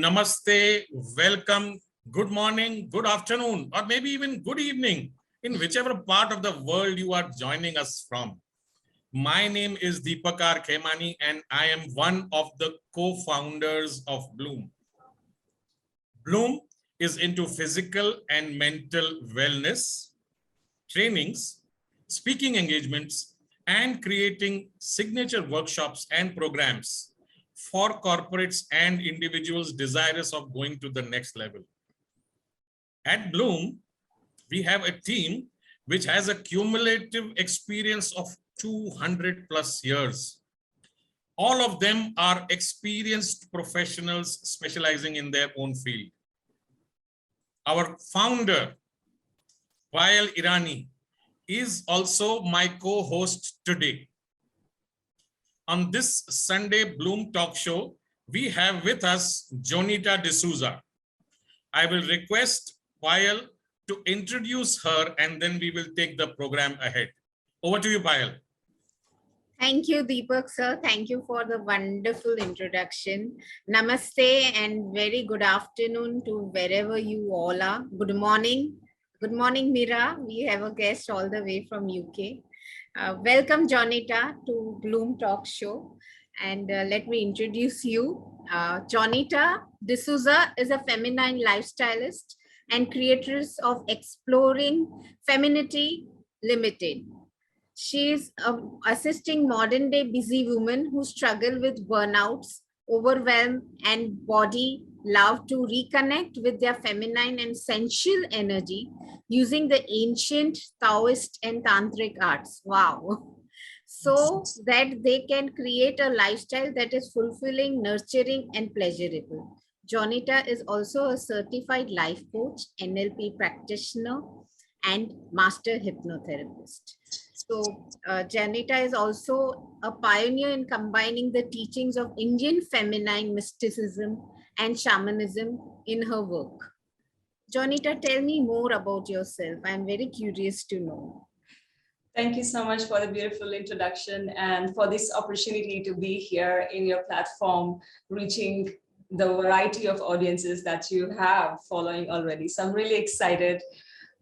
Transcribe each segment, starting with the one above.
namaste, welcome, good morning, good afternoon, or maybe even good evening, in whichever part of the world you are joining us from. My name is Deepakar Khemani, and I am one of the co-founders of Bloom. Bloom is into physical and mental wellness, trainings, speaking engagements, and creating signature workshops and programs for corporates and individuals desirous of going to the next level. At Bloom, we have a team which has a cumulative experience of 200 plus years. All of them are experienced professionals specializing in their own field. Our founder, Payal Irani, is also my co-host today. On this Sunday Bloom Talk Show, we have with us Jonita D'Souza. I will request Payal to introduce her and then we will take the program ahead. Over to you, Payal. Thank you, Deepak sir. Thank you for the wonderful introduction. Namaste and very good afternoon to wherever you all are. Good morning. Good morning, Mira. We have a guest all the way from UK. Welcome, Jonita, to Bloom Talk Show. And let me introduce you. Jonita D'Souza is a feminine lifestylist and creatress of Exploring Femininity Limited. She is assisting modern day busy women who struggle with burnouts, overwhelm, and body love to reconnect with their feminine and sensual energy using the ancient Taoist and Tantric arts. Wow. So that they can create a lifestyle that is fulfilling, nurturing, and pleasurable. Jonita is also a certified life coach, NLP practitioner, and master hypnotherapist. So Jonita is also a pioneer in combining the teachings of Indian feminine mysticism and shamanism in her work. Jonita, tell me more about yourself. I'm very curious to know. Thank you so much for the beautiful introduction and for this opportunity to be here in your platform, reaching the variety of audiences that you have following already. So I'm really excited.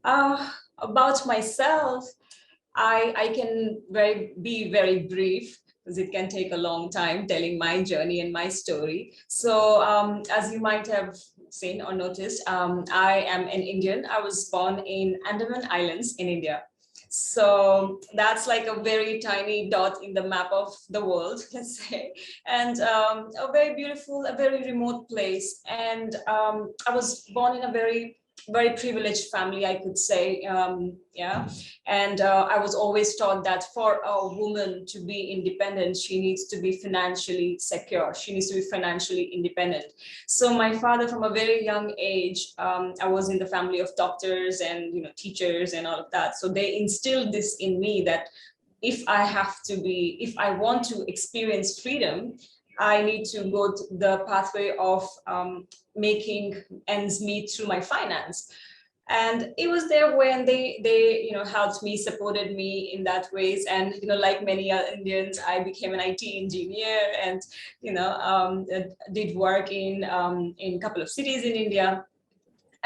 About myself, I can be very brief because it can take a long time telling my journey and my story. So as you might have seen or noticed, I am an Indian. I was born in Andaman Islands in India. So that's like a very tiny dot in the map of the world, let's say, and a very beautiful, a very remote place. And I was born in a very privileged family, I could say, yeah. And I was always taught that for a woman to be independent, she needs to be financially secure. She needs to be financially independent. So my father, from a very young age, I was in the family of doctors and teachers and all of that. So they instilled this in me that if I want to experience freedom, I need to go to the pathway of making ends meet through my finance. And it was there when they helped me, supported me in that ways. And like many Indians, I became an IT engineer and did work in a couple of cities in India.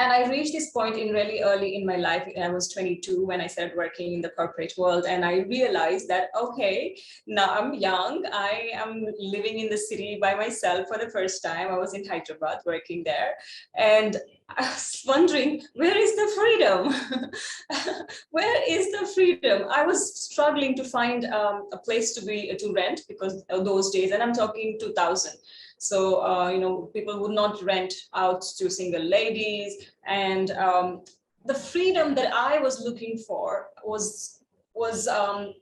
And I reached this point in really early in my life. I was 22 when I started working in the corporate world. And I realized that, okay, now I'm young. I am living in the city by myself for the first time. I was in Hyderabad working there. And I was wondering, where is the freedom? Where is the freedom? I was struggling to find a place to rent because those days, and I'm talking 2000. So, people would not rent out to single ladies. And the freedom that I was looking for was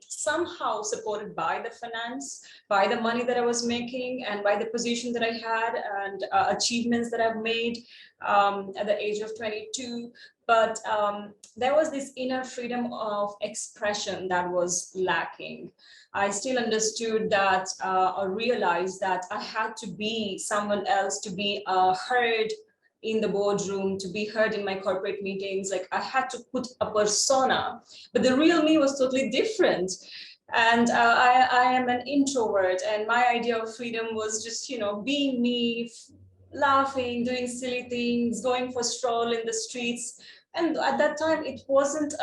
somehow supported by the finance, by the money that I was making, and by the position that I had and achievements that I've made at the age of 22. But there was this inner freedom of expression that was lacking. I still understood that or realized that I had to be someone else to be heard in the boardroom, to be heard in my corporate meetings. Like I had to put a persona, but the real me was totally different. And I am an introvert, and my idea of freedom was just, being me, laughing, doing silly things, going for stroll in the streets. And at that time, it wasn't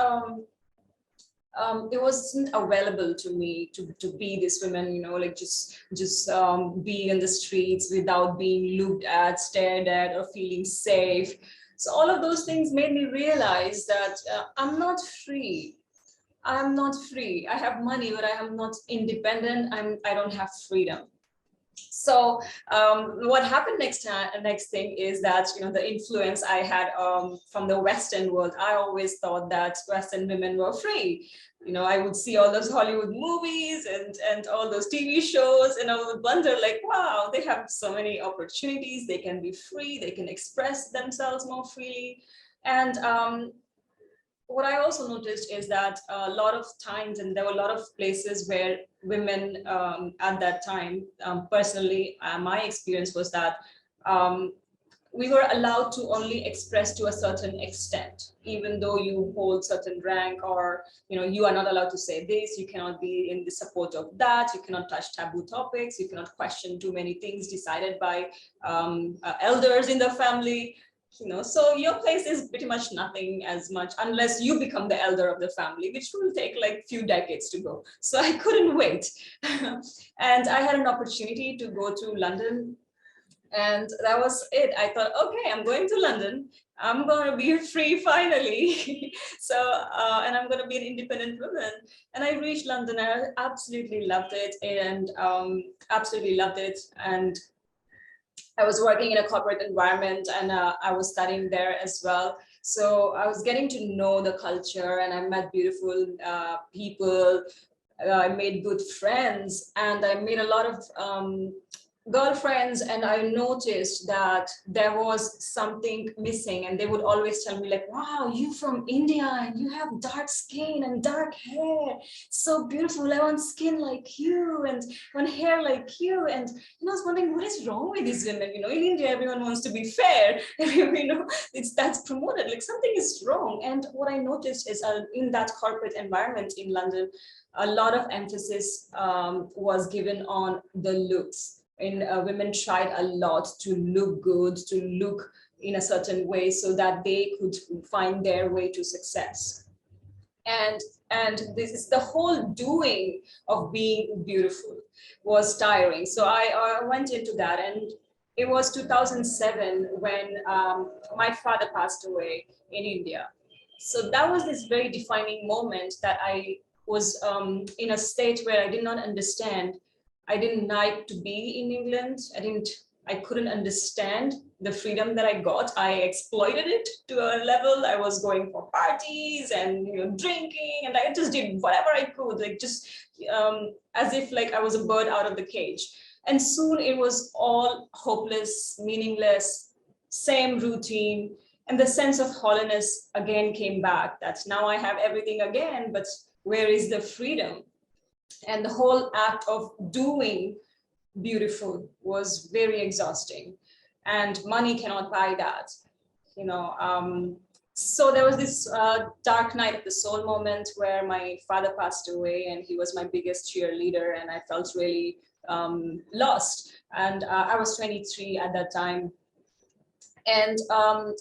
available to me to be this woman, like just being in the streets without being looked at, stared at, or feeling safe. So all of those things made me realize that I'm not free. I'm not free. I have money, but I am not independent. I don't have freedom. So what happened next thing is that the influence I had from the Western world. I always thought that Western women were free. I would see all those Hollywood movies and all those TV shows, and I would wonder, like, wow, they have so many opportunities. They can be free. They can express themselves more freely. And what I also noticed is that a lot of times, and there were a lot of places where women at that time, personally, my experience was that we were allowed to only express to a certain extent, even though you hold certain rank, or you are not allowed to say this, you cannot be in the support of that, you cannot touch taboo topics, you cannot question too many things decided by elders in the family. So your place is pretty much nothing as much unless you become the elder of the family, which will take like few decades to go. So I couldn't wait. And I had an opportunity to go to London, and that was it. I thought, okay, I'm going to London. I'm going to be free finally. So, and I'm going to be an independent woman. And I reached London. I absolutely loved it, and absolutely loved it. And I was working in a corporate environment, and I was studying there as well. So I was getting to know the culture, and I met beautiful people. I made good friends, and I made a lot of girlfriends, and I noticed that there was something missing, and they would always tell me, like, wow, you from India and you have dark skin and dark hair, so beautiful, I want skin like you and want hair like you. And I was wondering, what is wrong with these women? In India everyone wants to be fair. That's promoted, like something is wrong. And what I noticed is in that corporate environment in London, a lot of emphasis was given on the looks. And women tried a lot to look good, to look in a certain way so that they could find their way to success. And this is the whole doing of being beautiful was tiring. So I went into that, and it was 2007 when my father passed away in India. So that was this very defining moment that I was in a state where I did not understand. I didn't like to be in England. I couldn't understand the freedom that I got. I exploited it to a level. I was going for parties and drinking, and I just did whatever I could, like just as if like I was a bird out of the cage. And soon it was all hopeless, meaningless, same routine. And the sense of hollowness again came back, that now I have everything again, but where is the freedom? And the whole act of doing beautiful was very exhausting, and money cannot buy that. So there was this dark night of the soul moment where my father passed away, and he was my biggest cheerleader, and I felt really lost. And I was 23 at that time, and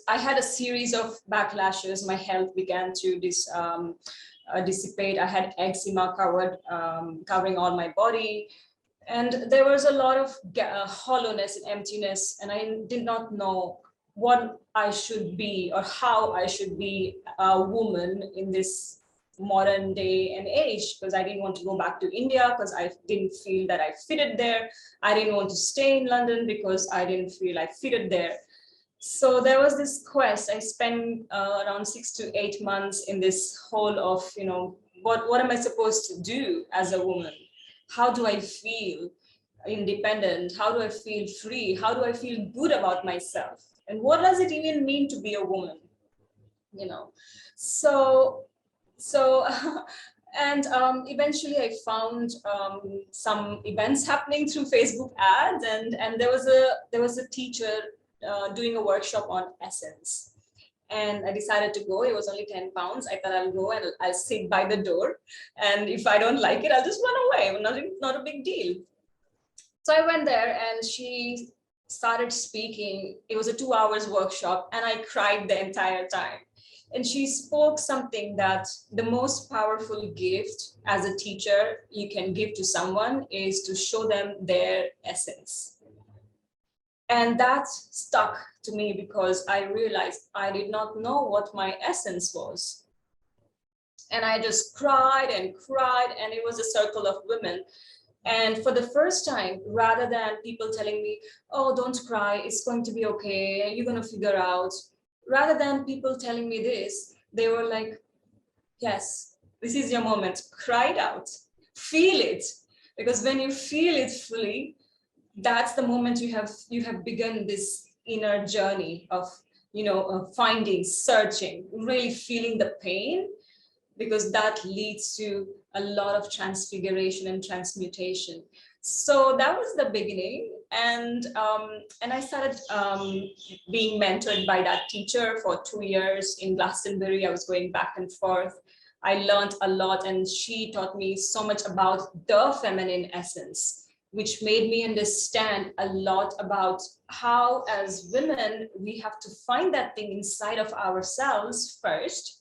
I had a series of backlashes. My health began to dissipate. I had eczema covering all my body. And there was a lot of hollowness and emptiness. And I did not know what I should be or how I should be a woman in this modern day and age, because I didn't want to go back to India because I didn't feel that I fitted there. I didn't want to stay in London because I didn't feel I fitted there. So there was this quest. I spent around 6 to 8 months in this whole of, what am I supposed to do as a woman? How do I feel independent? How do I feel free? How do I feel good about myself? And what does it even mean to be a woman? So and eventually I found some events happening through Facebook ads, and there was a teacher doing a workshop on essence. And I decided to go. It was only 10 pounds. I thought I'll go and I'll sit by the door. And if I don't like it, I'll just run away. Not a big deal. So I went there, and she started speaking. It was a 2 hours workshop and I cried the entire time. And she spoke something that the most powerful gift as a teacher you can give to someone is to show them their essence. And that stuck to me because I realized I did not know what my essence was. And I just cried, and it was a circle of women. And for the first time, rather than people telling me, oh, don't cry, it's going to be okay, you're going to figure out, rather than people telling me this, they were like, yes, this is your moment, cry it out, feel it. Because when you feel it fully, that's the moment you have begun this inner journey of, finding, searching, really feeling the pain, because that leads to a lot of transfiguration and transmutation. So that was the beginning, and I started being mentored by that teacher for 2 years in Glastonbury. I was going back and forth. I learned a lot, and she taught me so much about the feminine essence, which made me understand a lot about how, as women, we have to find that thing inside of ourselves first.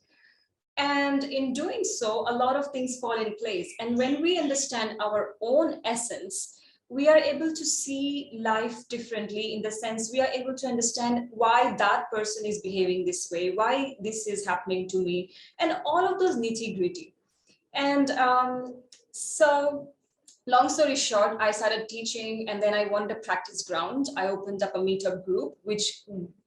And in doing so, a lot of things fall in place. And when we understand our own essence, we are able to see life differently, in the sense we are able to understand why that person is behaving this way, why this is happening to me, and all of those nitty gritty. And so long story short, I started teaching, and then I wanted a practice ground. I opened up a meetup group, which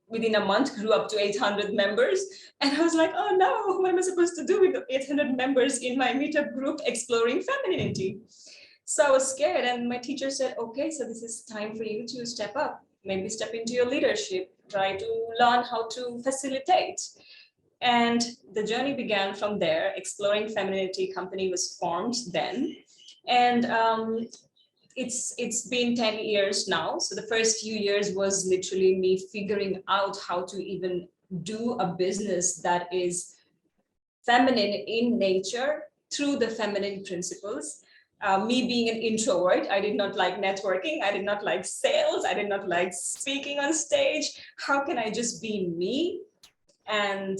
within a month grew up to 800 members. And I was like, oh no, what am I supposed to do with the 800 members in my meetup group exploring femininity? So I was scared, and my teacher said, okay, so this is time for you to step up, maybe step into your leadership, try to learn how to facilitate. And the journey began from there. Exploring Femininity company was formed then. And it's been 10 years now. So the first few years was literally me figuring out how to even do a business that is feminine in nature through the feminine principles. Me being an introvert, I did not like networking. I did not like sales. I did not like speaking on stage. How can I just be me and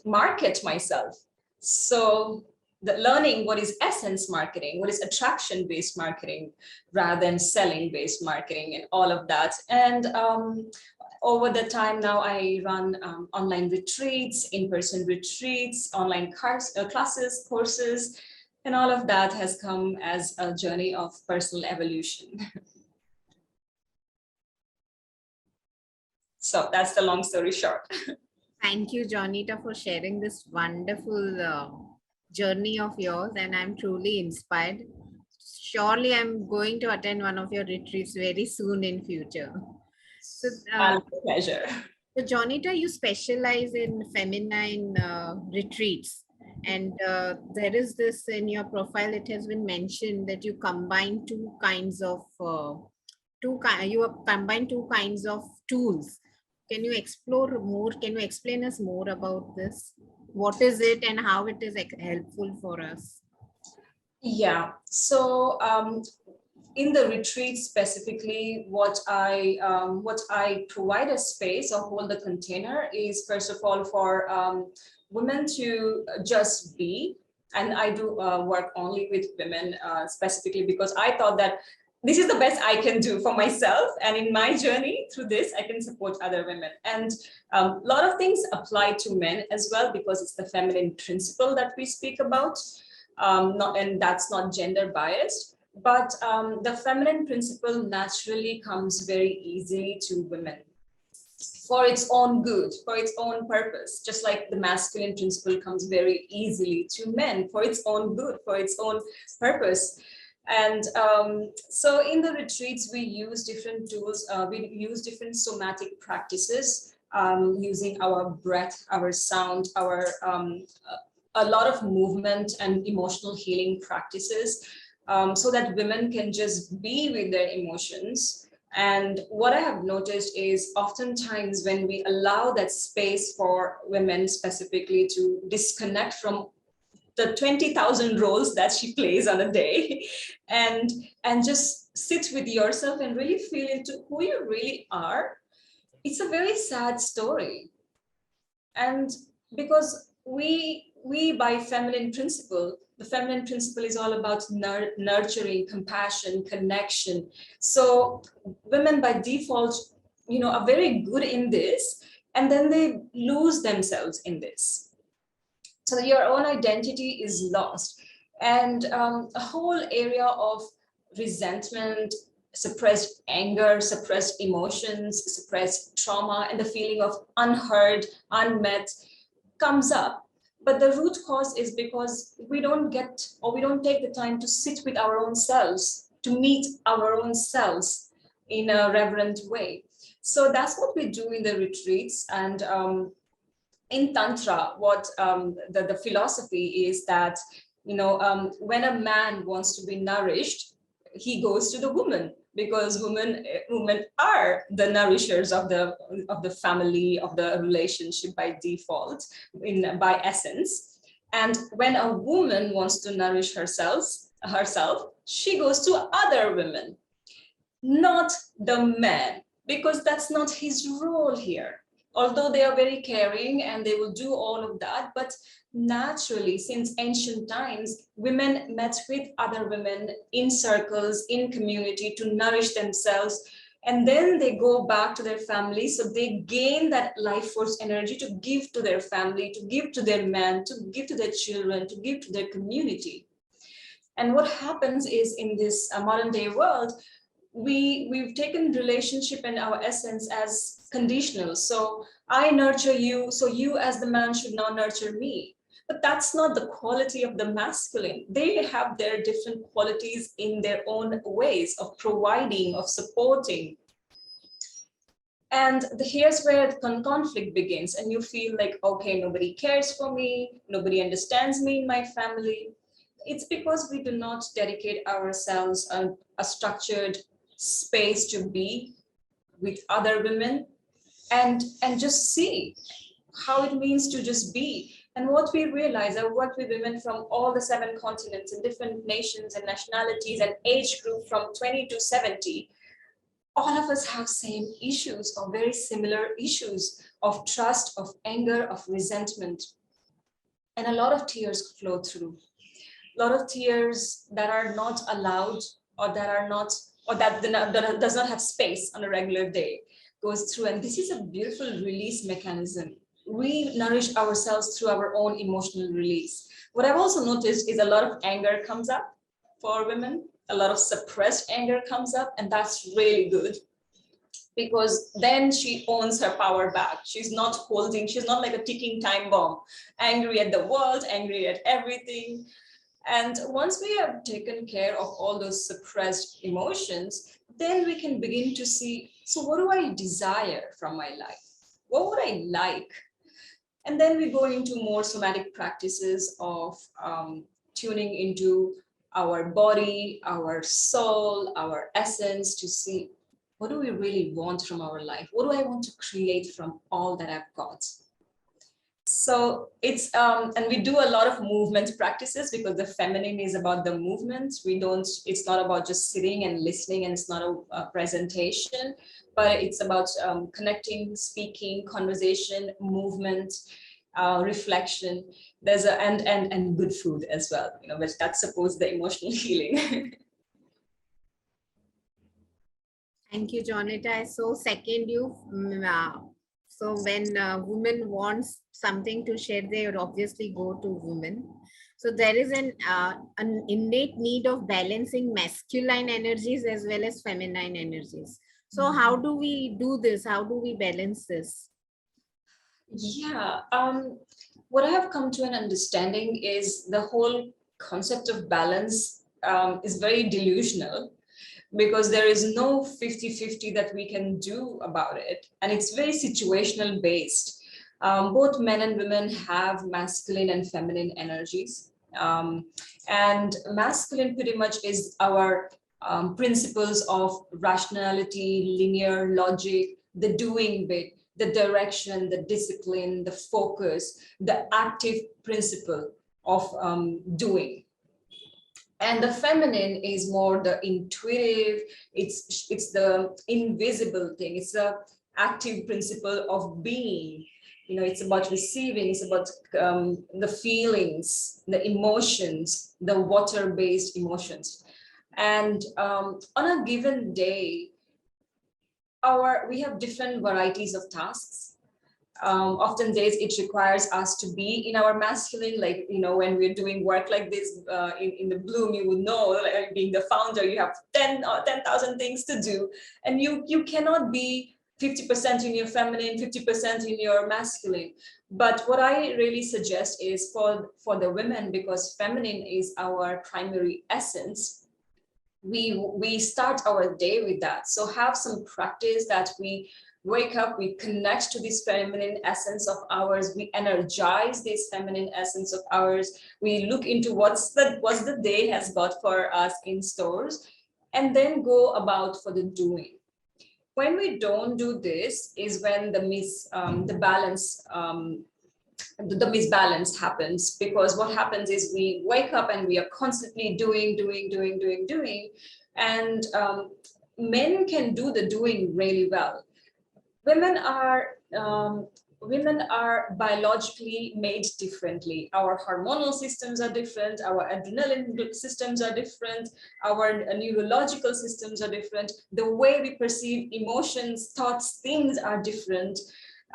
market myself? So the learning what is essence marketing, what is attraction-based marketing, rather than selling-based marketing, and all of that. And over the time now, I run online retreats, in-person retreats, online classes, courses, and all of that has come as a journey of personal evolution. So that's the long story short. Thank you, Jonita, for sharing this wonderful journey of yours, and I'm truly inspired. Surely I'm going to attend one of your retreats very soon in future. So, Pleasure. So Jonita, you specialize in feminine retreats, and there is this in your profile. It has been mentioned that you combine two kinds of tools. Can you explore more? Can you explain us more about this? What is it, and how it is helpful for us? Yeah. So in the retreat specifically, what I provide a space or hold the container is, first of all, for women to just be. And I do work only with women specifically because I thought that this is the best I can do for myself. And in my journey through this, I can support other women. And a lot of things apply to men as well, because it's the feminine principle that we speak about. And that's not gender biased. But the feminine principle naturally comes very easily to women for its own good, for its own purpose, just like the masculine principle comes very easily to men for its own good, for its own purpose. And so in the retreats, we use different tools, we use different somatic practices, using our breath, our sound, our a lot of movement and emotional healing practices, so that women can just be with their emotions. And what I have noticed is oftentimes when we allow that space for women specifically to disconnect from the 20,000 roles that she plays on a day, and just sit with yourself and really feel into who you really are. It's a very sad story. And because we by feminine principle, the feminine principle is all about nurturing, compassion, connection. So women by default, are very good in this, and then they lose themselves in this. So your own identity is lost. And a whole area of resentment, suppressed anger, suppressed emotions, suppressed trauma, and the feeling of unheard, unmet comes up. But the root cause is because we don't take the time to sit with our own selves, to meet our own selves in a reverent way. So that's what we do in the retreats. And in Tantra, what the philosophy is that, when a man wants to be nourished, he goes to the woman, because women are the nourishers of the family, of the relationship by default, by essence. And when a woman wants to nourish herself, she goes to other women, not the man, because that's not his role here. Although they are very caring and they will do all of that, but naturally, since ancient times, women met with other women in circles, in community, to nourish themselves. And then they go back to their family. So they gain that life force energy to give to their family, to give to their man, to give to their children, to give to their community. And what happens is, in this modern day world, we've taken relationship and our essence as conditional. So I nurture you, so you as the man should now nurture me. But that's not the quality of the masculine. They have their different qualities in their own ways of providing, of supporting. And here's where the conflict begins. And you feel like, okay, nobody cares for me, nobody understands me in my family. It's because we do not dedicate ourselves a structured space to be with other women and just see how it means to just be. And what we realize, I work with women from all the 7 continents and different nations and nationalities and age group from 20 to 70. All of us have same issues, or very similar issues of trust, of anger, of resentment. And a lot of tears flow through. A lot of tears that are not allowed, or that are not, or that does not have space on a regular day, goes through. And this is a beautiful release mechanism. We nourish ourselves through our own emotional release. What I've also noticed is a lot of anger comes up for women. A lot of suppressed anger comes up, and that's really good, because then she owns her power back. She's not like a ticking time bomb, angry at the world, angry at everything. And once we have taken care of all those suppressed emotions, then we can begin to see, so what do I desire from my life? What would I like? And then we go into more somatic practices of tuning into our body, our soul, our essence, to see, what do we really want from our life? What do I want to create from all that I've got? So it's, and we do a lot of movement practices, because the feminine is about the movement. It's not about just sitting and listening, and it's not a presentation, but it's about connecting, speaking, conversation, movement, reflection. There's and good food as well, which that supports the emotional healing. Thank you, Jonita. I so second you. So when a woman wants something to share, they would obviously go to women. So there is an innate need of balancing masculine energies as well as feminine energies. So how do we do this? How do we balance this? Yeah, what I have come to an understanding is the whole concept of balance is very delusional, because there is no 50-50 that we can do about it. And it's very situational based. Both men and women have masculine and feminine energies. And masculine pretty much is our principles of rationality, linear logic, the doing bit, the direction, the discipline, the focus, the active principle doing. And the feminine is more the intuitive, it's the invisible thing, it's the active principle of being. It's about receiving, it's about the feelings, the emotions, the water-based emotions. And on a given day, we have different varieties of tasks. Often days it requires us to be in our masculine, like, when we're doing work like this in the Bloom, you would know, like, being the founder, you have 10,000 things to do, and you cannot be 50% in your feminine, 50% in your masculine. But what I really suggest is for the women, because feminine is our primary essence, we start our day with that. So have some practice that we wake up, we connect to this feminine essence of ours, we energize this feminine essence of ours, we look into what's the day has got for us in stores, and then go about for the doing. When we don't do this is when the misbalance happens, because what happens is we wake up and we are constantly doing, and men can do the doing really well. Women are biologically made differently. Our hormonal systems are different, our adrenaline systems are different, our neurological systems are different, the way we perceive emotions, thoughts, things are different.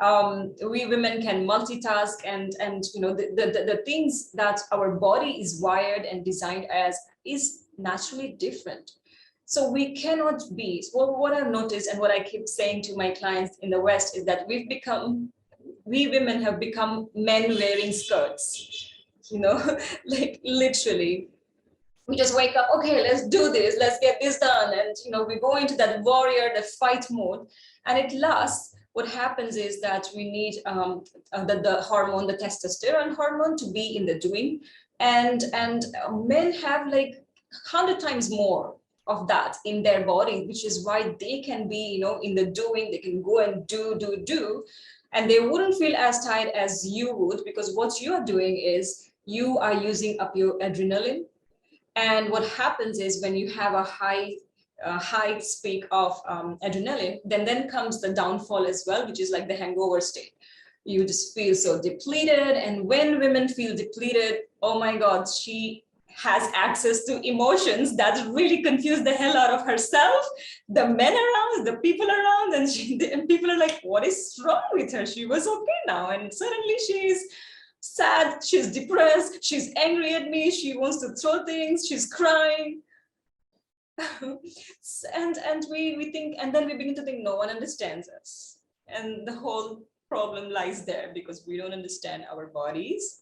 We women can multitask, and the things that our body is wired and designed as is naturally different. So we cannot be, well, what I've noticed and what I keep saying to my clients in the West is that we women have become men wearing skirts, like literally. We just wake up, okay, let's do this, let's get this done. And, we go into that warrior, the fight mode, and it lasts. What happens is that we need the hormone, the testosterone hormone, to be in the doing. And men have like 100 times more of that in their body, which is why they can be, in the doing, they can go and do, and they wouldn't feel as tired as you would, because what you are doing is you are using up your adrenaline. And what happens is when you have a high speak of adrenaline, then comes the downfall as well, which is like the hangover state. You just feel so depleted. And when women feel depleted, oh my God, she has access to emotions that really confuse the hell out of herself, the men around, the people around, and people are like, what is wrong with her? She was okay now, and suddenly she's sad, she's depressed, she's angry at me, she wants to throw things, she's crying. and we think, and then we begin to think no one understands us, and the whole problem lies there, because we don't understand our bodies.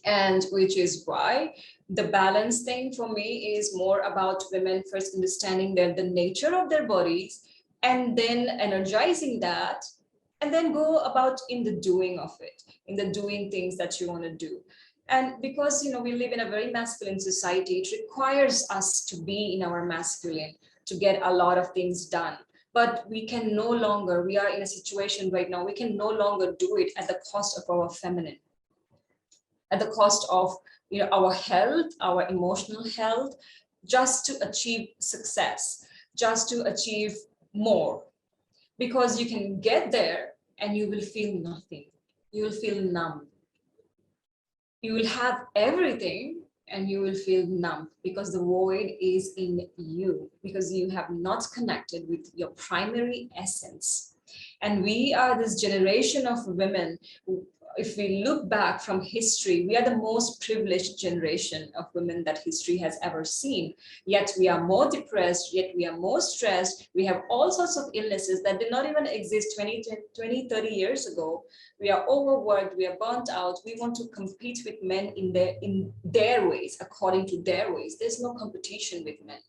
And which is why the balance thing for me is more about women first understanding the nature of their bodies, and then energizing that, and then go about in the doing of it, in the doing things that you want to do. And because we live in a very masculine society, it requires us to be in our masculine to get a lot of things done. But we can no longer, we are in a situation right now, we can no longer do it at the cost of our feminine, at the cost of our health, our emotional health, just to achieve success, just to achieve more. Because you can get there and you will feel nothing. You will feel numb. You will have everything and you will feel numb, because the void is in you, because you have not connected with your primary essence. And we are this generation of women who, if we look back from history, we are the most privileged generation of women that history has ever seen. Yet we are more depressed, yet we are more stressed. We have all sorts of illnesses that did not even exist 20, 30 years ago. We are overworked, we are burnt out. We want to compete with men in their ways, according to their ways. There's no competition with men.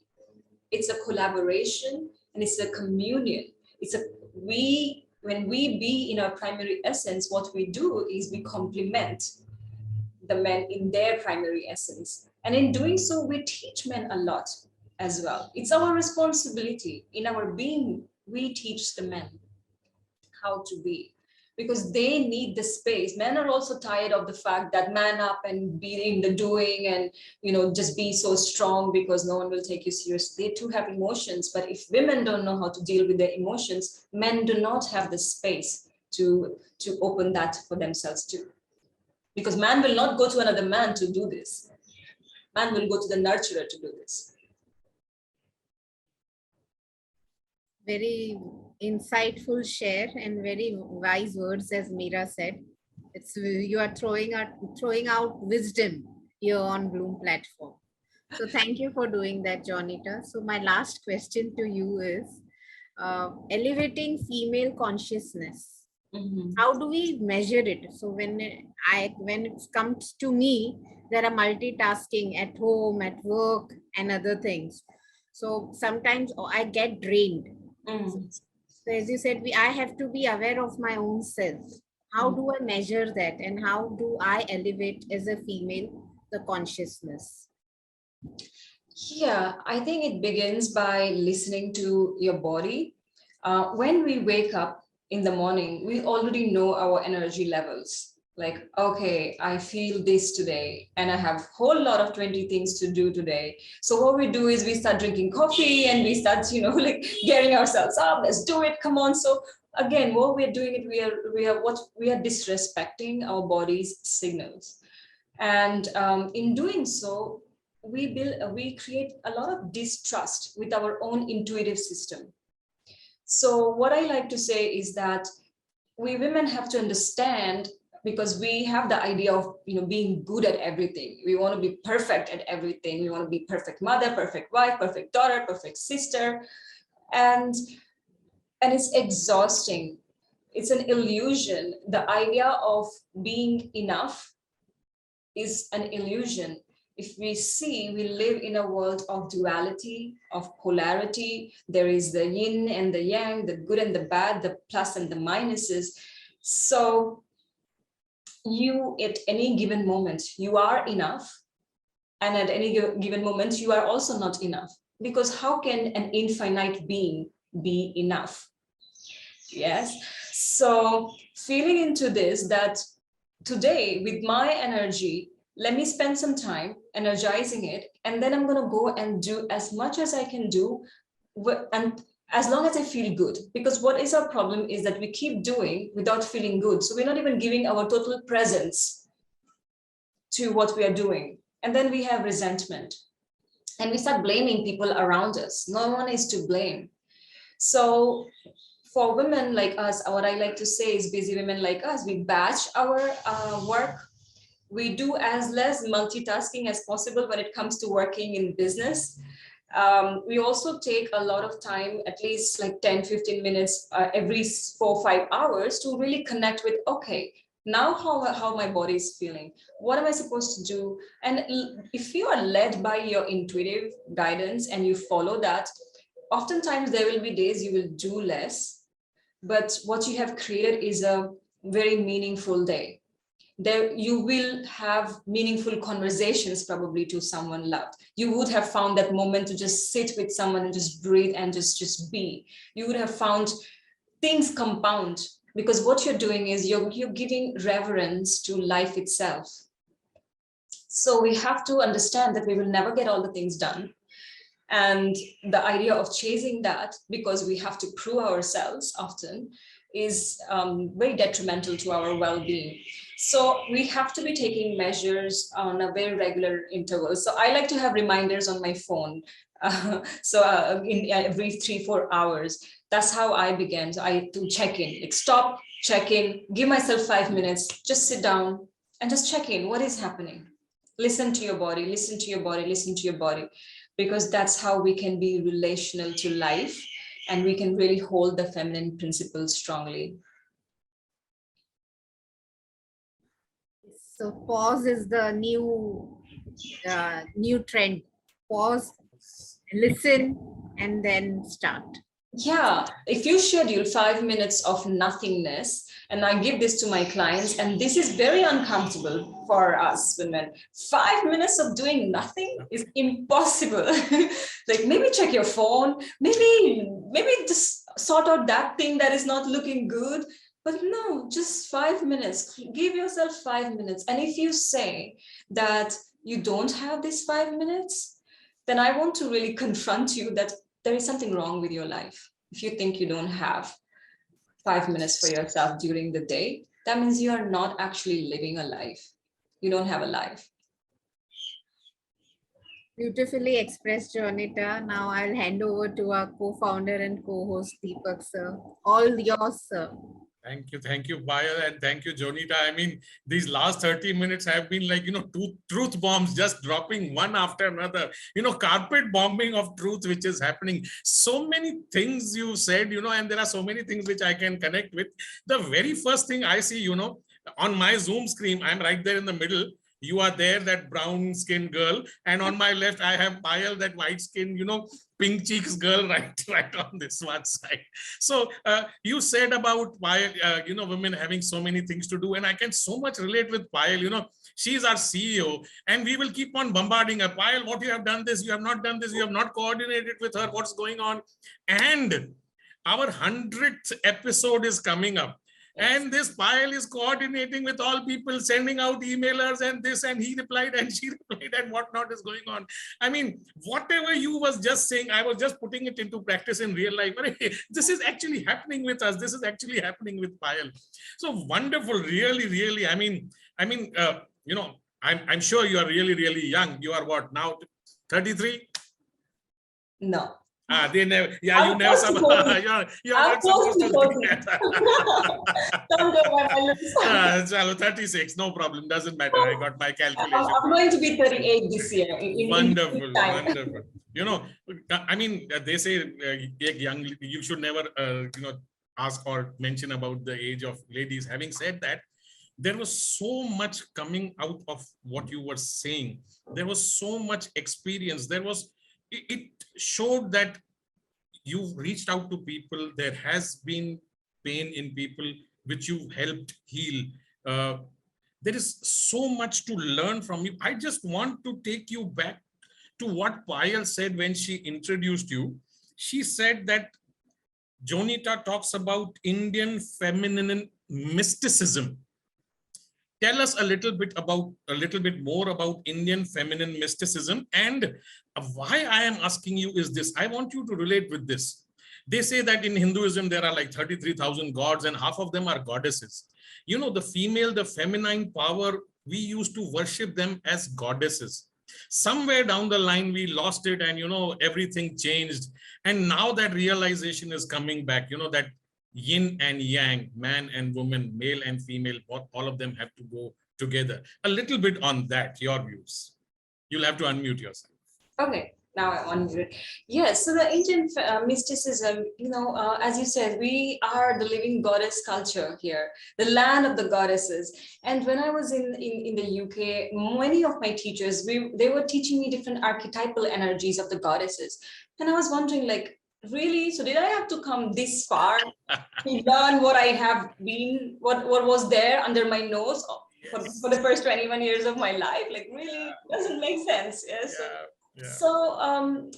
It's a collaboration and it's a communion. When we be in our primary essence, what we do is we complement the men in their primary essence. And in doing so, we teach men a lot as well. It's our responsibility. In our being, we teach the men how to be. because they need the space. Men are also tired of the fact that man up and be in the doing and, just be so strong because no one will take you seriously. They too have emotions, but if women don't know how to deal with their emotions, men do not have the space to open that for themselves too. Because man will not go to another man to do this. Man will go to the nurturer to do this. Very insightful share and very wise words, as Meera said. You are throwing out wisdom here on Bloom platform. So thank you for doing that, Jonita. So my last question to you is elevating female consciousness. How do we measure it? So when it comes to me, there are multitasking at home, at work, and other things. So sometimes I get drained. So as you said, I have to be aware of my own self. How do I measure that, and how do I elevate as a female the consciousness? Yeah, I think it begins by listening to your body. When we wake up in the morning, we already know our energy levels. Like, okay, I feel this today and I have a whole lot of 20 things to do today. So what we do is we start drinking coffee and we start, like getting ourselves up, let's do it, come on. So again, what we're doing, we are disrespecting our body's signals. And in doing so, we create a lot of distrust with our own intuitive system. So what I like to say is that we women have to understand, because we have the idea of being good at everything. We want to be perfect at everything. We want to be perfect mother, perfect wife, perfect daughter, perfect sister, and it's exhausting. It's an illusion. The idea of being enough is an illusion. If we see, we live in a world of duality, of polarity. There is the yin and the yang, the good and the bad, the plus and the minuses. So you, at any given moment, you are enough. And at any given moment, you are also not enough. Because how can an infinite being be enough? Yes. So feeling into this, that today with my energy, let me spend some time energizing it, and then I'm going to go and do as much as I can do, and as long as I feel good. Because what is our problem is that we keep doing without feeling good. So we're not even giving our total presence to what we are doing. And then we have resentment. And we start blaming people around us. No one is to blame. So for women like us, what I like to say is, busy women like us, we batch our work. We do as less multitasking as possible when it comes to working in business. We also take a lot of time, at least like 10-15 minutes every 4-5 hours, to really connect with, okay, now how my body is feeling, what am I supposed to do? And if you are led by your intuitive guidance and you follow that, oftentimes there will be days you will do less, but what you have created is a very meaningful day. There you will have meaningful conversations, probably, to someone loved. You would have found that moment to just sit with someone and just breathe and just be. You would have found things compound, because what you're doing is you're giving reverence to life itself. So we have to understand that we will never get all the things done. And the idea of chasing that, because we have to prove ourselves often, is very detrimental to our well-being. So we have to be taking measures on a very regular interval. So I like to have reminders on my phone. In every 3-4 hours. That's how I began. So I to check in, like stop, check in, give myself 5 minutes, just sit down and just check in. What is happening? Listen to your body, listen to your body, listen to your body, because that's how we can be relational to life, and we can really hold the feminine principles strongly. So pause is the new trend. Pause, listen, and then start. Yeah, if you schedule 5 minutes of nothingness, and I give this to my clients, and this is very uncomfortable for us women. 5 minutes of doing nothing is impossible. Like maybe check your phone, maybe just sort out that thing that is not looking good. But no, just 5 minutes. Give yourself 5 minutes. And if you say that you don't have these 5 minutes, then I want to really confront you that there is something wrong with your life. If you think you don't have 5 minutes for yourself during the day, that means you are not actually living a life. You don't have a life. Beautifully expressed, Jonita. Now I'll hand over to our co-founder and co-host Deepak sir. All yours, sir. Thank you, Payal, and thank you, Jonita. I mean, these last 30 minutes have been like, two truth bombs just dropping one after another, carpet bombing of truth, which is happening. So many things you said, and there are so many things which I can connect with. The very first thing I see, on my Zoom screen, I'm right there in the middle. You are there, that brown skinned girl. And on my left, I have Payal, that white skin, pink cheeks girl, right on this one side. So you said about Payal, women having so many things to do. And I can so much relate with Payal, she's our CEO, and we will keep on bombarding her. Payal, what you have done this, you have not done this, you have not coordinated with her, what's going on? And our 100th episode is coming up. And this Payal is coordinating with all people, sending out emailers and this, and he replied and she replied and whatnot is going on. I mean, whatever you was just saying, I was just putting it into practice in real life. But this is actually happening with us. This is actually happening with Payal. So wonderful, really, really. I'm sure you are really, really young. You are what now, 33? No. They never, yeah, you never, you're not supposed to do that. Don't go by my looks. 36, no problem, doesn't matter. I got my calculation. I'm going to be 38 this year. Wonderful, wonderful. I mean, they say young, you should never, ask or mention about the age of ladies. Having said that, there was so much coming out of what you were saying. There was so much experience. It showed that you've reached out to people. There has been pain in people which you've helped heal. There is so much to learn from you. I just want to take you back to what Payal said when she introduced you. She said that Jonita talks about Indian feminine mysticism. Tell us a little bit more about Indian feminine mysticism. And why I am asking you is this. I want you to relate with this. They say that in Hinduism, there are like 33,000 gods and half of them are goddesses. The feminine power, we used to worship them as goddesses. Somewhere down the line, we lost it and, everything changed. And now that realization is coming back, that yin and yang, man and woman, male and female, all of them have to go together. A little bit on that, your views. You'll have to unmute yourself. Okay, now I unmute it. Yes, so the Indian mysticism, as you said, we are the living goddess culture here, the land of the goddesses. And when I was in the UK, many of my teachers, they were teaching me different archetypal energies of the goddesses. And I was wondering, like, really? So did I have to come this far to learn what I have been, what was there under my nose for the first 21 years of my life? Like, really doesn't make sense. Yes. Yeah.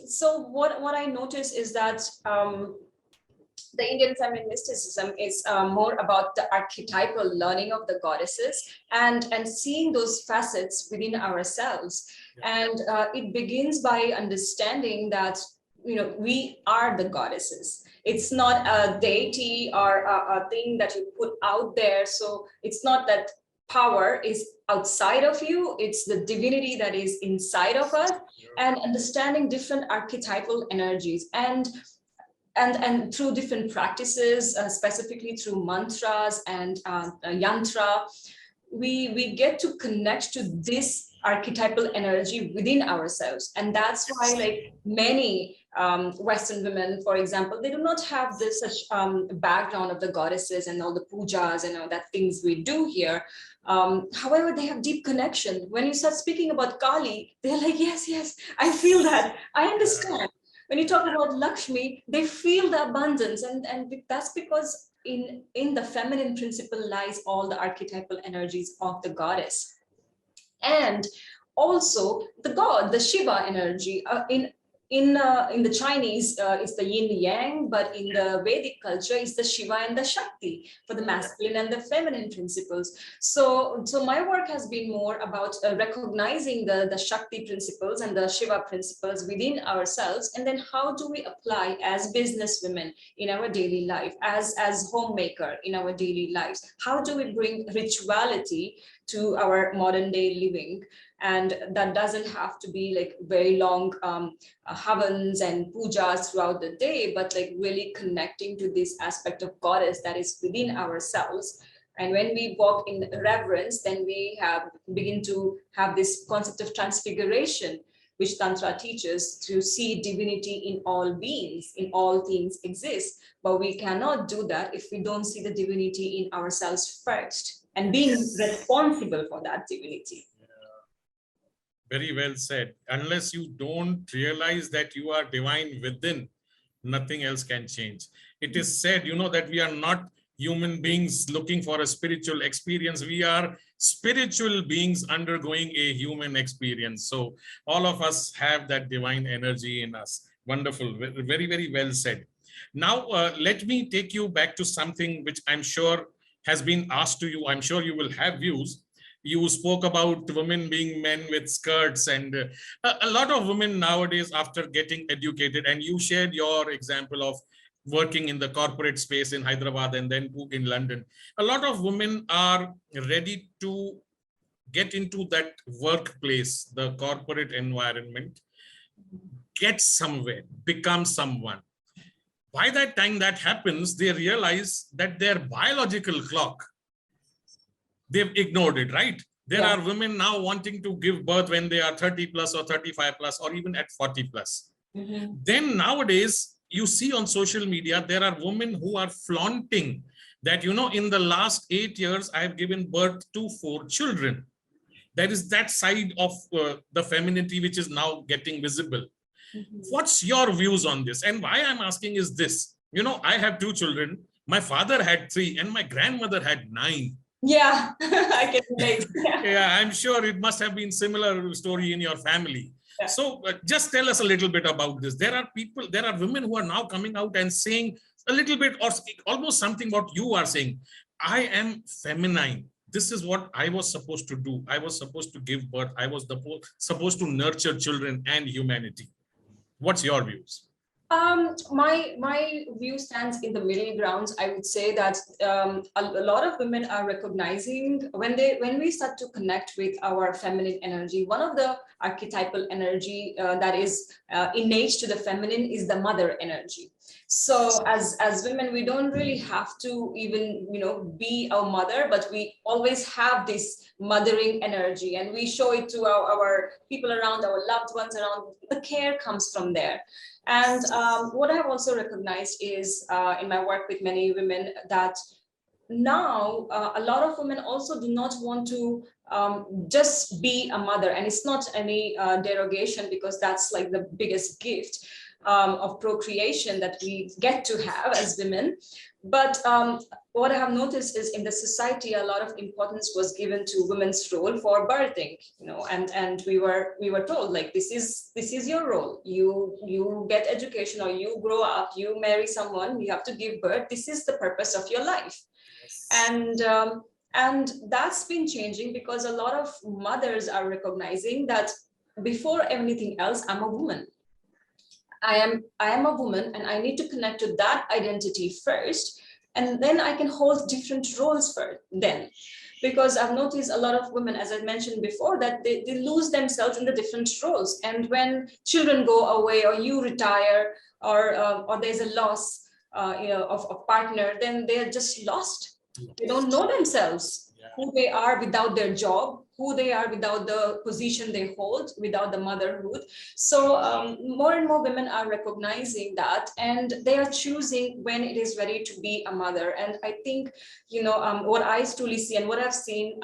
So what I noticed is that the Indian feminine mysticism is more about the archetypal learning of the goddesses and seeing those facets within ourselves. Yeah. And it begins by understanding that we are the goddesses. It's not a deity or a thing that you put out there. So it's not that power is outside of you, it's the divinity that is inside of us. And understanding different archetypal energies and through different practices, specifically through mantras and yantra, we get to connect to this archetypal energy within ourselves. And that's why, like, many Western women, for example, they do not have this such background of the goddesses and all the pujas and all that things we do here. However, they have deep connection. When you start speaking about Kali, they're like, yes, I feel that, I understand. When you talk about Lakshmi, they feel the abundance, and that's because in the feminine principle lies all the archetypal energies of the goddess. And also the god, the Shiva energy. In in the Chinese, it's the yin yang, but in the Vedic culture, it's the Shiva and the Shakti for the masculine and the feminine principles. So my work has been more about recognizing the Shakti principles and the Shiva principles within ourselves, and then how do we apply as business women in our daily life, as homemaker in our daily lives? How do we bring rituality to our modern day living? And that doesn't have to be like very long havans and pujas throughout the day, but like really connecting to this aspect of goddess that is within ourselves. And when we walk in reverence, then we begin to have this concept of transfiguration, which Tantra teaches, to see divinity in all beings, in all things exist. But we cannot do that if we don't see the divinity in ourselves first and being responsible for that divinity. Very well said. Unless you don't realize that you are divine within, nothing else can change. It is said, that we are not human beings looking for a spiritual experience. We are spiritual beings undergoing a human experience. So all of us have that divine energy in us. Wonderful. Very, very well said. Now, let me take you back to something which I'm sure has been asked to you. I'm sure you will have views. You spoke about women being men with skirts, and a lot of women nowadays, after getting educated, and you shared your example of working in the corporate space in Hyderabad and then in London. A lot of women are ready to get into that workplace, the corporate environment, get somewhere, become someone. By that time that happens, they realize that their biological clock, they've ignored it, right? There are women now wanting to give birth when they are 30 plus or 35 plus or even at 40 plus. Then nowadays, you see on social media, there are women who are flaunting that, in the last 8 years, I have given birth to 4 children. There is that side of the femininity which is now getting visible. What's your views on this? And why I'm asking is this, I have 2 children. My father had 3 and my grandmother had 9. Yeah, I can relate. Yeah, I'm sure it must have been similar story in your family. Yeah. So just tell us a little bit about this. There are women who are now coming out and saying a little bit or almost something what you are saying. I am feminine. This is what I was supposed to do. I was supposed to give birth. I was supposed to nurture children and humanity. What's your views? My view stands in the middle grounds. I would say that a lot of women are recognizing when we start to connect with our feminine energy. One of the archetypal energy that is innate to the feminine is the mother energy. So as women, we don't really have to even be our mother, but we always have this mothering energy, and we show it to our people around, our loved ones around. The care comes from there. And what I have also recognized is in my work with many women that now a lot of women also do not want to just be a mother, and it's not any derogation, because that's like the biggest gift of procreation that we get to have as women. But what I have noticed is in the society, a lot of importance was given to women's role for birthing, and we were told, like, this is your role. You get education, or you grow up, you marry someone, you have to give birth. This is the purpose of your life. Yes. And that's been changing, because a lot of mothers are recognizing that before anything else, I'm a woman. I am a woman, and I need to connect to that identity first, and then I can hold different roles for then. Because I've noticed a lot of women, as I mentioned before, that they lose themselves in the different roles. And when children go away, or you retire, or there's a loss of a partner, then they're just lost. They don't know themselves, who they are without their job, who they are without the position they hold, without the motherhood. So more and more women are recognizing that, and they are choosing when it is ready to be a mother. And I think, what I truly see and what I've seen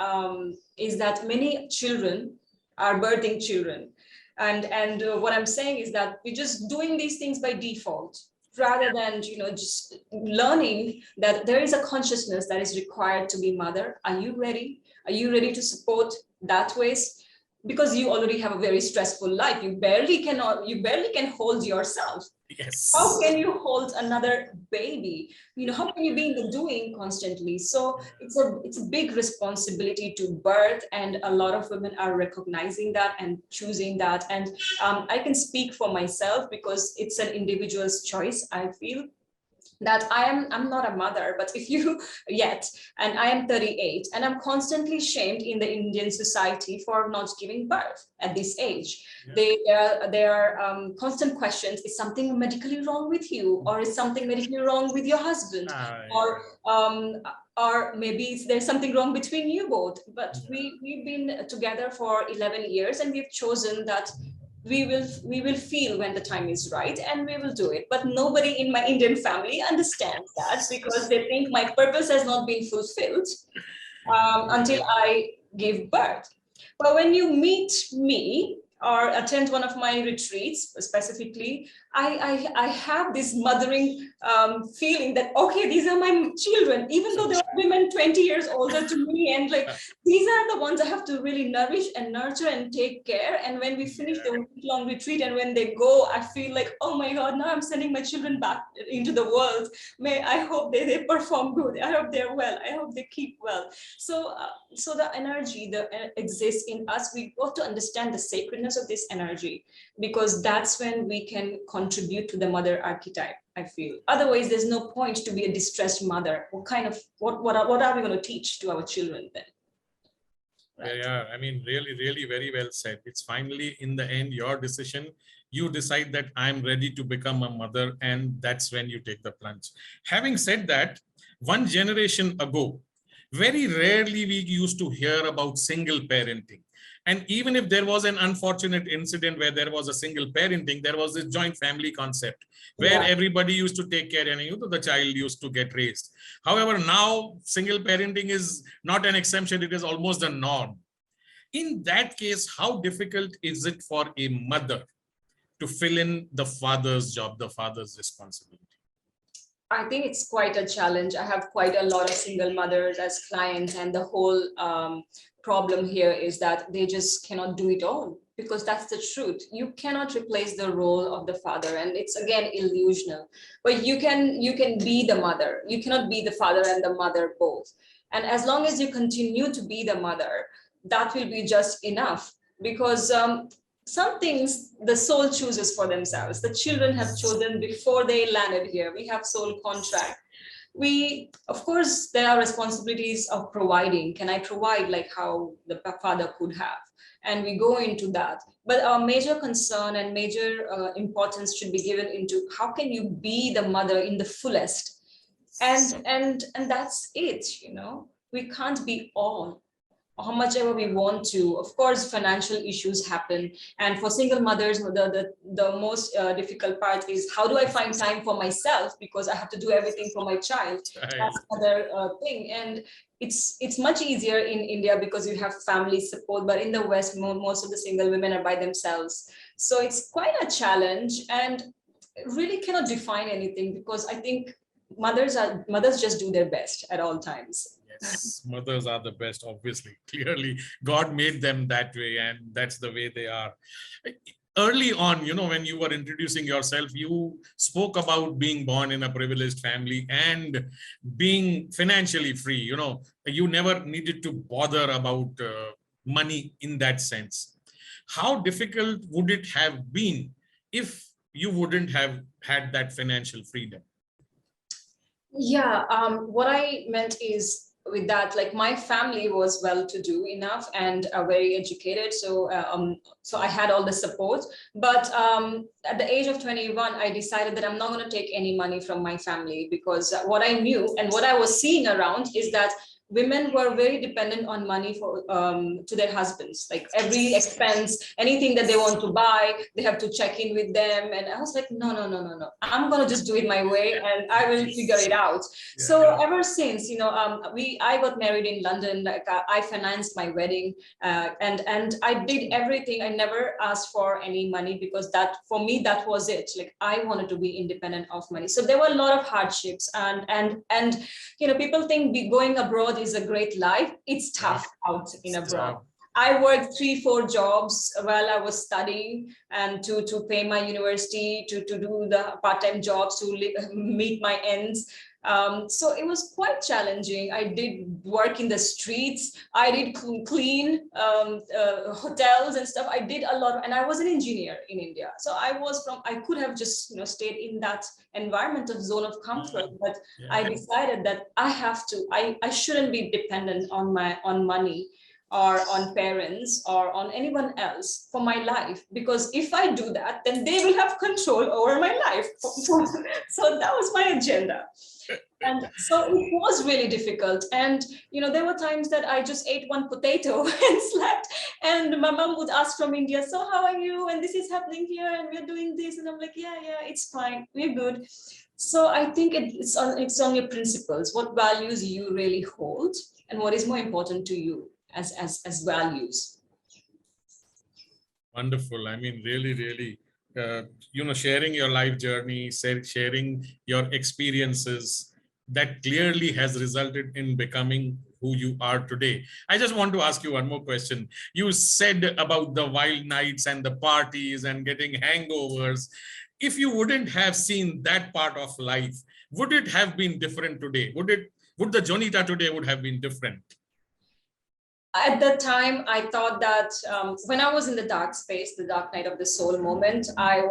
is that many children are birthing children. And what I'm saying is that we're just doing these things by default, rather than just learning that there is a consciousness that is required to be mother. Are you ready? Are you ready to support that ways? because you already have a very stressful life. You barely can hold yourself. Yes. How can you hold another baby? How can you be in the doing constantly? So it's a big responsibility to birth, and a lot of women are recognizing that and choosing that. And I can speak for myself because it's an individual's choice. I feel that I'm not a mother, but if you yet, and I am 38, and I'm constantly shamed in the Indian society for not giving birth at this age. There are constant questions: is something medically wrong with you, or is something medically wrong with your husband, or maybe there's something wrong between you both? But we've been together for 11 years, and we've chosen that we will feel when the time is right, and we will do it. But nobody in my Indian family understands that, because they think my purpose has not been fulfilled until I give birth. But when you meet me or attend one of my retreats specifically, I have this mothering feeling that, okay, these are my children, even though they're women 20 years older to me, and like, these are the ones I have to really nourish and nurture and take care. And when we finish the long retreat, and when they go, I feel like, oh my God, now I'm sending my children back into the world. I hope they perform good. I hope they're well. I hope they keep well. So the energy that exists in us, we got to understand the sacredness of this energy, because that's when we can contribute to the mother archetype, I feel. Otherwise, there's no point to be a distressed mother. What are we going to teach to our children then? Right. Yeah, I mean, really, really very well said. It's finally, in the end, your decision. You decide that I'm ready to become a mother, and that's when you take the plunge. Having said that, one generation ago, very rarely we used to hear about single parenting. And even if there was an unfortunate incident where there was a single parenting, there was this joint family concept where everybody used to take care, and the child used to get raised. However, now single parenting is not an exemption, it is almost a norm. In that case, how difficult is it for a mother to fill in the father's job, the father's responsibility? I think it's quite a challenge. I have quite a lot of single mothers as clients, and the whole problem here is that they just cannot do it all, because that's the truth. You cannot replace the role of the father, and it's again illusional. But you can be the mother. You cannot be the father and the mother both. And as long as you continue to be the mother, that will be just enough, because some things the soul chooses for themselves. The children have chosen before they landed here. We have soul contract. Of course, there are responsibilities of providing. Can I provide like how the father could have? And we go into that. But our major concern and major importance should be given into how can you be the mother in the fullest? And that's it, we can't be all, how much ever we want to. Of course, financial issues happen. And for single mothers, the most difficult part is, how do I find time for myself? Because I have to do everything for my child. That's another thing. And it's much easier in India because you have family support, but in the West, most of the single women are by themselves. So it's quite a challenge, and really cannot define anything, because I think mothers just do their best at all times. Yes, mothers are the best, obviously. Clearly, God made them that way, and that's the way they are. Early on, when you were introducing yourself, you spoke about being born in a privileged family and being financially free. You never needed to bother about money in that sense. How difficult would it have been if you wouldn't have had that financial freedom? Yeah, what I meant is, with that, like, my family was well-to-do enough and very educated, so I had all the support. But at the age of 21, I decided that I'm not going to take any money from my family, because what I knew and what I was seeing around is that women were very dependent on money for to their husbands. Like, every expense, anything that they want to buy, they have to check in with them. And I was like, no, I'm gonna just do it my way, and I will figure it out. So ever since, I got married in London. Like, I financed my wedding, and I did everything. I never asked for any money, because that, for me, that was it. Like, I wanted to be independent of money. So there were a lot of hardships, and people think going abroad is a great life. It's tough out in abroad. I worked 3-4 jobs while I was studying, and to pay my university, to do the part-time jobs, to meet my ends. So it was quite challenging. I did work in the streets. I did clean hotels and stuff. I did a lot, and I was an engineer in India. So I could have just stayed in that environment of zone of comfort, but I decided that I shouldn't be dependent on money or on parents or on anyone else for my life, because if I do that, then they will have control over my life. So that was my agenda. And so it was really difficult. And, there were times that I just ate one potato and slept. And my mom would ask from India, so how are you? And this is happening here, and we're doing this. And I'm like, yeah, it's fine. We're good. So I think it's on your principles, what values you really hold, and what is more important to you as values. Wonderful. I mean, really, really, sharing your life journey, sharing your experiences, that clearly has resulted in becoming who you are today. I just want to ask you one more question. You said about the wild nights and the parties and getting hangovers. If you wouldn't have seen that part of life, would it have been different today? Would the Jonita today would have been different? At that time, I thought that when I was in the dark space, the dark night of the soul moment, I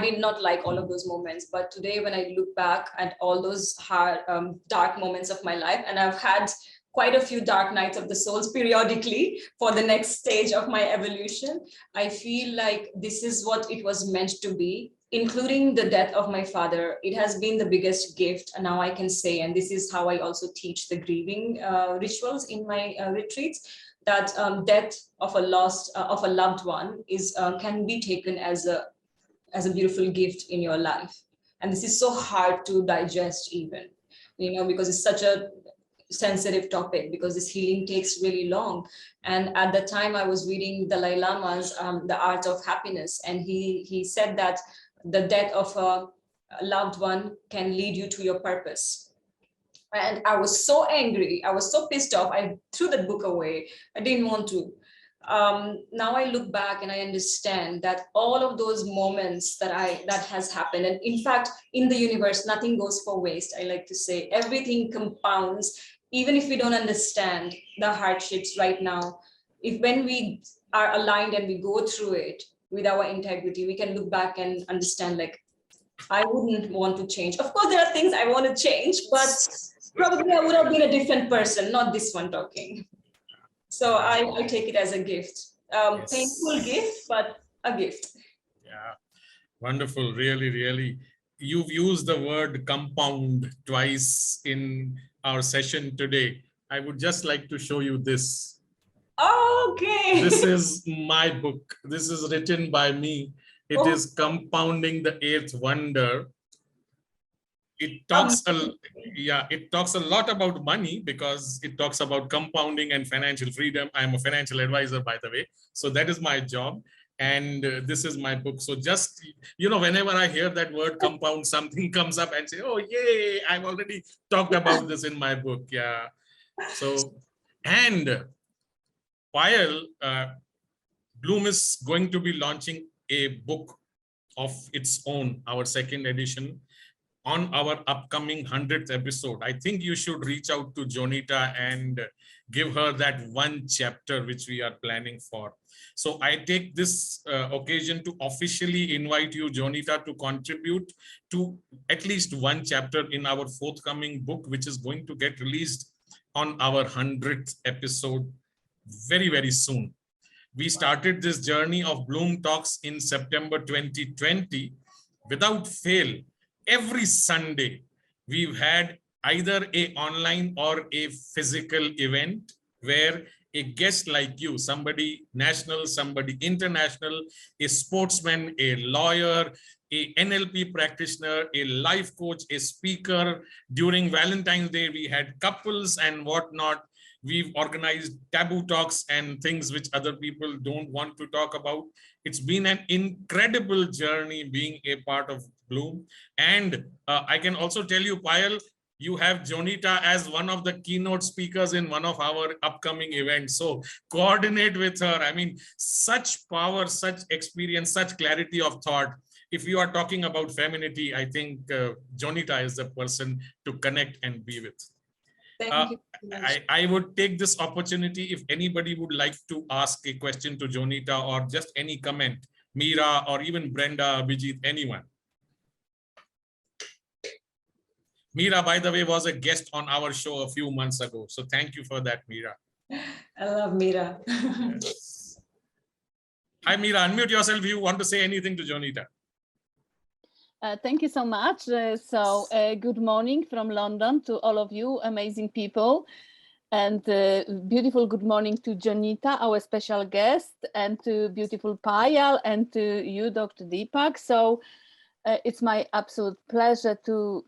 did not like all of those moments. But today, when I look back at all those hard, dark moments of my life, and I've had quite a few dark nights of the souls periodically for the next stage of my evolution, I feel like this is what it was meant to be. Including the death of my father, it has been the biggest gift. And now I can say, and this is how I also teach the grieving rituals in my retreats, that death of a loved one can be taken as a beautiful gift in your life. And this is so hard to digest even, because it's such a sensitive topic, because this healing takes really long. And at the time I was reading Dalai Lama's The Art of Happiness, and he said that the death of a loved one can lead you to your purpose. And I was so angry. I was so pissed off. I threw that book away. I didn't want to. Now I look back and I understand that all of those moments that has happened, and in fact, in the universe, nothing goes for waste. I like to say everything compounds, even if we don't understand the hardships right now. When we are aligned and we go through it with our integrity, we can look back and understand, like, I wouldn't want to change. Of course, there are things I want to change, but probably I would have been a different person, not this one talking. So I take it as a gift. Yes. Painful gift, but a gift. Yeah, wonderful. Really, really. You've used the word compound twice in our session today. I would just like to show you this. Okay. This is my book. This is written by me. It is Compounding the Eighth Wonder. It talks a lot about money, because it talks about compounding and financial freedom. I'm a financial advisor, by the way. So that is my job. And this is my book. So just, whenever I hear that word compound, something comes up and say, oh, yay, I've already talked about this in my book. Yeah. So, and while Bloom is going to be launching a book of its own, our second edition, on our upcoming 100th episode, I think you should reach out to Jonita and give her that one chapter which we are planning for. So I take this occasion to officially invite you, Jonita, to contribute to at least one chapter in our forthcoming book, which is going to get released on our 100th episode very, very soon. We started this journey of Bloom Talks in September 2020. Without fail, every Sunday, we've had either an online or a physical event where a guest like you, somebody national, somebody international, a sportsman, a lawyer, a NLP practitioner, a life coach, a speaker. During Valentine's Day, we had couples and whatnot. We've organized taboo talks and things which other people don't want to talk about. It's been an incredible journey being a part of Bloom. And I can also tell you, Payal, you have Jonita as one of the keynote speakers in one of our upcoming events. So coordinate with her. I mean, such power, such experience, such clarity of thought. If you are talking about femininity, I think Jonita is the person to connect and be with. Thank you. I would take this opportunity if anybody would like to ask a question to Jonita or just any comment, Meera or even Brenda, Abhijit, anyone. Meera, by the way, was a guest on our show a few months ago. So thank you for that, Meera. I love Meera. Yes. Hi, Meera, unmute yourself if you want to say anything to Jonita. Thank you so much. Good morning from London to all of you, amazing people. And beautiful good morning to Jonita, our special guest, and to beautiful Payal, and to you, Dr. Deepak. So it's my absolute pleasure to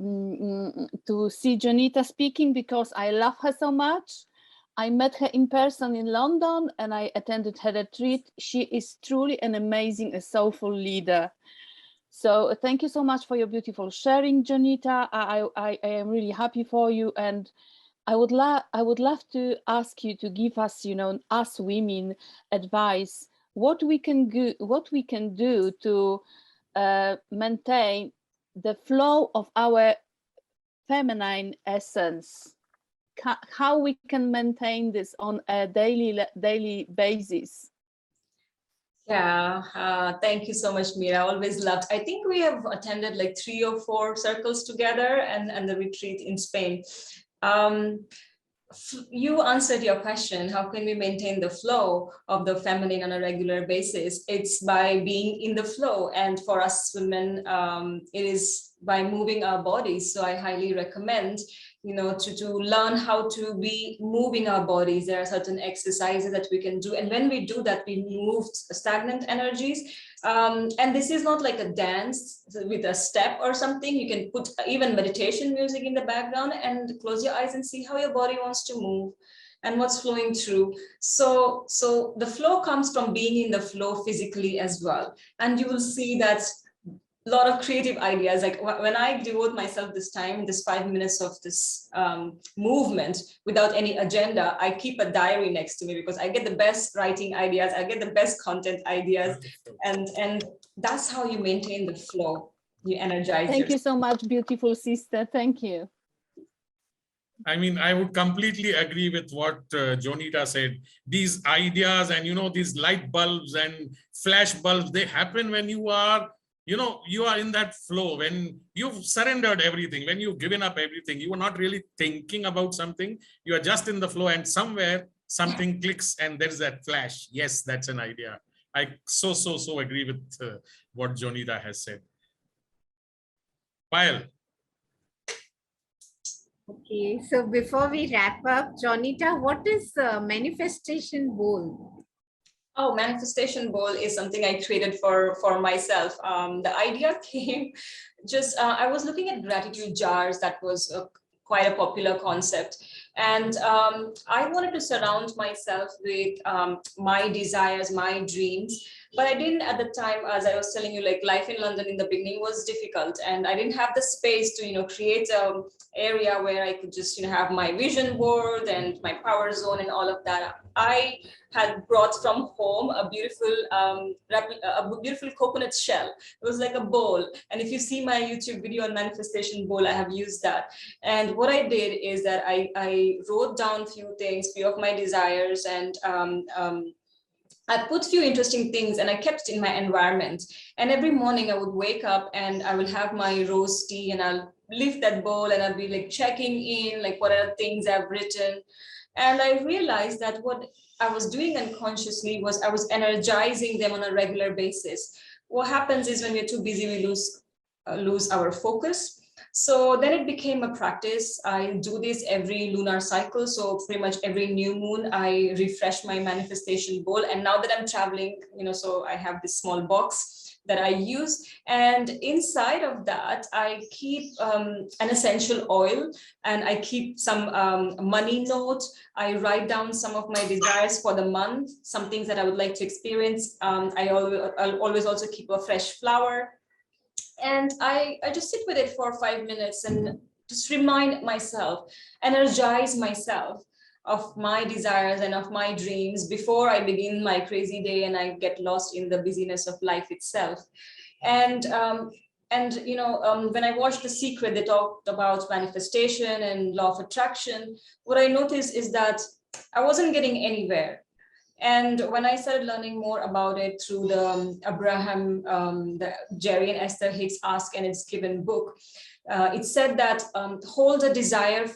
see Jonita speaking because I love her so much. I met her in person in London and I attended her retreat. She is truly an amazing, soulful leader. So thank you so much for your beautiful sharing, Jonita. I am really happy for you, and I would love to ask you to give us, us women, advice what we can do to maintain the flow of our feminine essence. How we can maintain this on a daily basis. Yeah, thank you so much, Meera. Always loved. I think we have attended like 3 or 4 circles together and the retreat in Spain. You answered your question, how can we maintain the flow of the feminine on a regular basis? It's by being in the flow. And for us women, it is by moving our bodies. So I highly recommend, to learn how to be moving our bodies. There are certain exercises that we can do. And when we do that, we move stagnant energies. And this is not like a dance with a step or something. You can put even meditation music in the background and close your eyes and see how your body wants to move and what's flowing through. So the flow comes from being in the flow physically as well. And you will see that a lot of creative ideas. Like when I devote myself this time, this 5 minutes of this movement without any agenda, I keep a diary next to me because I get the best writing ideas, I get the best content ideas, and that's how you maintain the flow. You energize. Thank you so much, beautiful sister. Thank you. I mean, I would completely agree with what Jonita said. These ideas and, these light bulbs and flash bulbs, they happen when you are in that flow, when you've surrendered everything, when you've given up everything. You are not really thinking about something. You are just in the flow and somewhere something clicks and there's that flash. Yes, that's an idea. I so agree with what Jonita has said. Payal. Okay, so before we wrap up, Jonita, what is manifestation bowl? Oh, manifestation bowl is something I created for myself. The idea came just, I was looking at gratitude jars. That was quite a popular concept. And I wanted to surround myself with my desires, my dreams. But I didn't at the time, as I was telling you, like life in London in the beginning was difficult. And I didn't have the space to, create an area where I could just, have my vision board and my power zone and all of that. I had brought from home a beautiful coconut shell. It was like a bowl. And if you see my YouTube video on manifestation bowl, I have used that. And what I did is that I wrote down few of my desires, and I put few interesting things and I kept it in my environment. And every morning I would wake up and I will have my rose tea and I'll lift that bowl and I'll be like checking in, like what are the things I've written. And I realized that what I was doing unconsciously was I was energizing them on a regular basis. What happens is when we're too busy, we lose our focus. So then it became a practice. I do this every lunar cycle. So pretty much every new moon, I refresh my manifestation bowl. And now that I'm traveling, so I have this small box that I use. And inside of that, I keep an essential oil and I keep some money note. I write down some of my desires for the month, some things that I would like to experience. I'll always also keep a fresh flower. And I just sit with it for 5 minutes and just remind myself, energize myself of my desires and of my dreams before I begin my crazy day and I get lost in the busyness of life itself. And when I watched The Secret, they talked about manifestation and law of attraction. What I noticed is that I wasn't getting anywhere. And when I started learning more about it through the the Jerry and Esther Hicks Ask and It's Given book, it said that hold a desired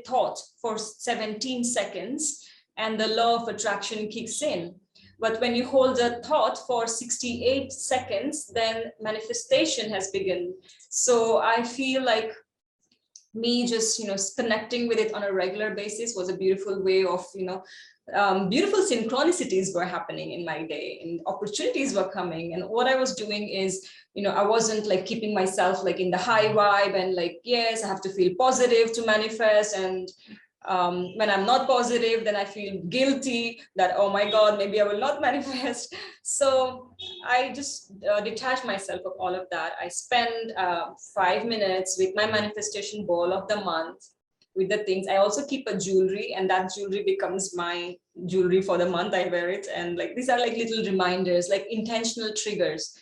thought for 17 seconds and the law of attraction kicks in. But when you hold a thought for 68 seconds, then manifestation has begun. So I feel like me just connecting with it on a regular basis was a beautiful way of beautiful synchronicities were happening in my day and opportunities were coming. And what I was doing is I wasn't like keeping myself like in the high vibe and like, yes, I have to feel positive to manifest. And when I'm not positive, then I feel guilty that, oh my God, maybe I will not manifest. So I just detach myself of all of that. I spend 5 minutes with my manifestation ball of the month with the things. I also keep a jewelry, and that jewelry becomes my jewelry for the month. I wear it. And like, these are like little reminders, like intentional triggers.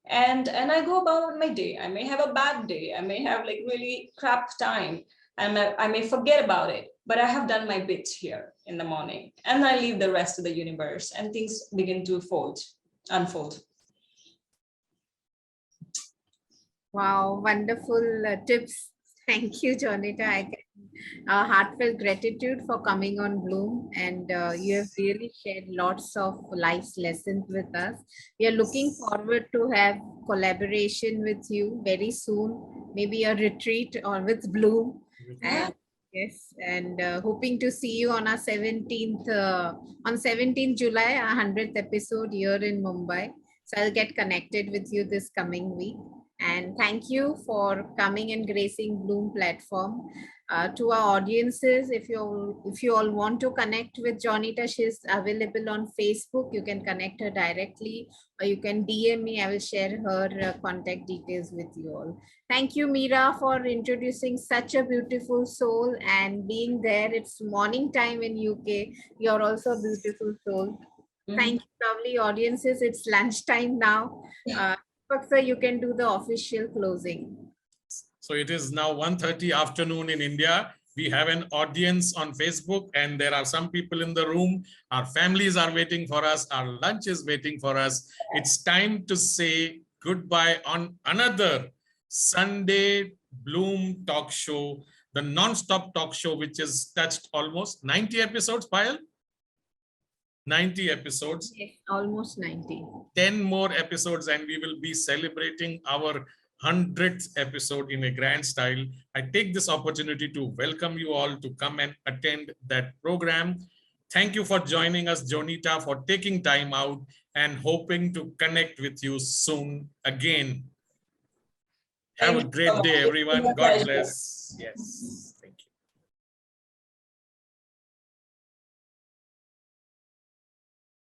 And I go about my day. I may have a bad day. I may have like really crap time. And I may forget about it, but I have done my bit here in the morning, and I leave the rest to the universe, and things begin to unfold. Wow, wonderful tips. Thank you, Jonita. I can heartfelt gratitude for coming on Bloom, and you have really shared lots of life's lessons with us. We are looking forward to have collaboration with you very soon, maybe a retreat or with Bloom. And yes, and hoping to see you on our 17th on 17th July, our 100th episode here in Mumbai. So I'll get connected with you this coming week. And thank you for coming and gracing Bloom platform. To our audiences, if you all want to connect with Jonita, she's available on Facebook. You can connect her directly, or you can DM me. I will share her contact details with you all. Thank you, Meera, for introducing such a beautiful soul and being there. It's morning time in UK. You're also a beautiful soul. Thank you, lovely audiences. It's lunchtime now. Sir, you can do the official closing. So it is now 1:30 afternoon in India. We have an audience on Facebook, and there are some people in the room. Our families are waiting for us. Our lunch is waiting for us. It's time to say goodbye on another Sunday Bloom talk show, the non-stop talk show, which has touched almost 90 episodes, Payal? 90 episodes. Yes, almost 90. 10 more episodes, and we will be celebrating our 100th episode in a grand style. I take this opportunity to welcome you all to come and attend that program. Thank you for joining us, Jonita, for taking time out, and hoping to connect with you soon again. Have a great day, everyone. God bless. Yes. Thank you.